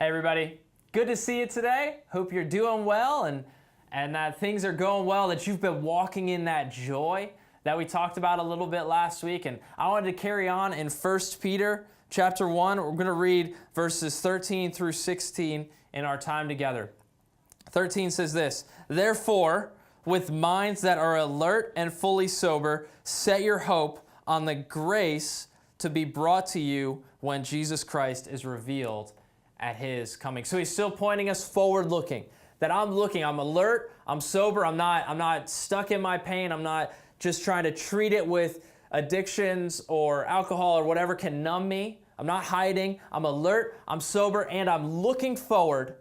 Hey everybody, good to see you today. Hope you're doing well and that things are going well, that you've been walking in that joy that we talked about a little bit last week. And I wanted to carry on in 1 Peter chapter 1. We're going to read verses 13 through 16 in our time together. 13 says this, "Therefore, with minds that are alert and fully sober, set your hope on the grace to be brought to you when Jesus Christ is revealed at his coming." So he's still pointing us forward looking. That I'm alert, I'm sober, I'm not stuck in my pain, I'm not just trying to treat it with addictions or alcohol or whatever can numb me. I'm not hiding, I'm alert, I'm sober, and I'm looking forward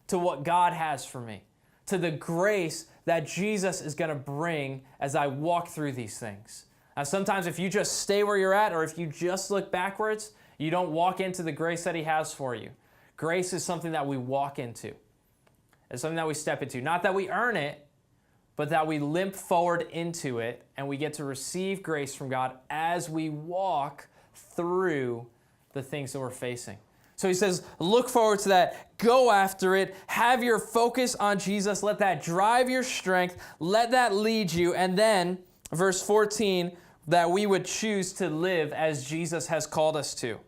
to what God has for me, to the grace that Jesus is going to bring as I walk through these things. Now, sometimes if you just stay where you're at or if you just look backwards, you don't walk into the grace that he has for you. Grace is something that we walk into. It's something that we step into. Not that we earn it, but that we limp forward into it and we get to receive grace from God as we walk through the things that we're facing. So he says, look forward to that. Go after it. Have your focus on Jesus. Let that drive your strength. Let that lead you. And then, verse 14, that we would choose to live as Jesus has called us to.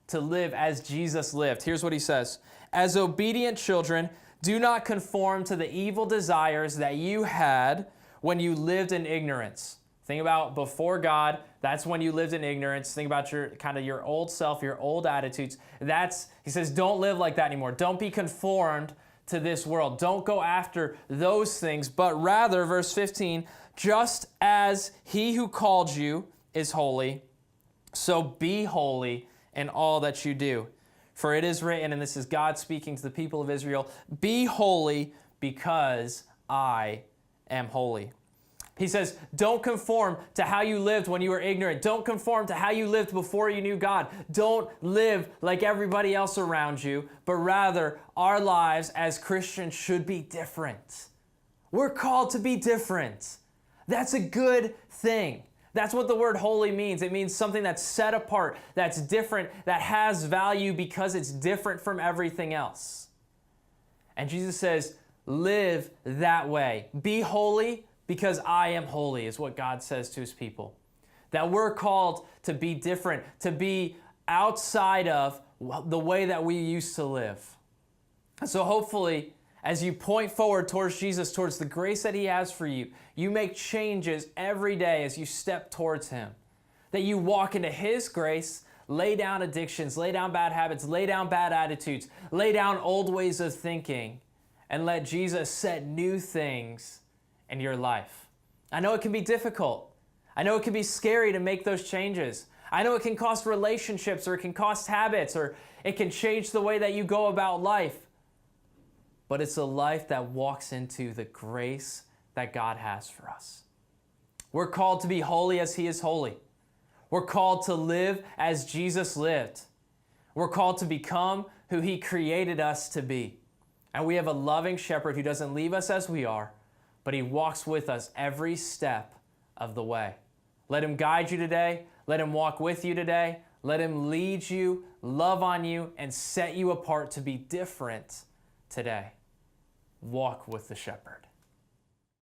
To live as Jesus lived. Here's what he says. As obedient children, do not conform to the evil desires that you had when you lived in ignorance. Think about before God, that's when you lived in ignorance. Think about your old self, your old attitudes. He says, don't live like that anymore. Don't be conformed to this world. Don't go after those things, but rather, verse 15, just as he who called you is holy, so be holy in all that you do. For it is written, and this is God speaking to the people of Israel, be holy because I am holy. He says, don't conform to how you lived when you were ignorant. Don't conform to how you lived before you knew God. Don't live like everybody else around you, but rather our lives as Christians should be different. We're called to be different. That's a good thing. That's what the word holy means. It means something that's set apart, that's different, that has value because it's different from everything else. And Jesus says, live that way. Be holy because I am holy, is what God says to his people. That we're called to be different, to be outside of the way that we used to live. And so hopefully, as you point forward towards Jesus, towards the grace that he has for you, you make changes every day as you step towards him. That you walk into his grace, lay down addictions, lay down bad habits, lay down bad attitudes, lay down old ways of thinking, and let Jesus set new things in your life. I know it can be difficult. I know it can be scary to make those changes. I know it can cost relationships, or it can cost habits, or it can change the way that you go about life. But it's a life that walks into the grace that God has for us. We're called to be holy as he is holy. We're called to live as Jesus lived. We're called to become who he created us to be. And we have a loving shepherd who doesn't leave us as we are, but he walks with us every step of the way. Let him guide you today. Let him walk with you today. Let him lead you, love on you, and set you apart to be different today. Walk with the shepherd.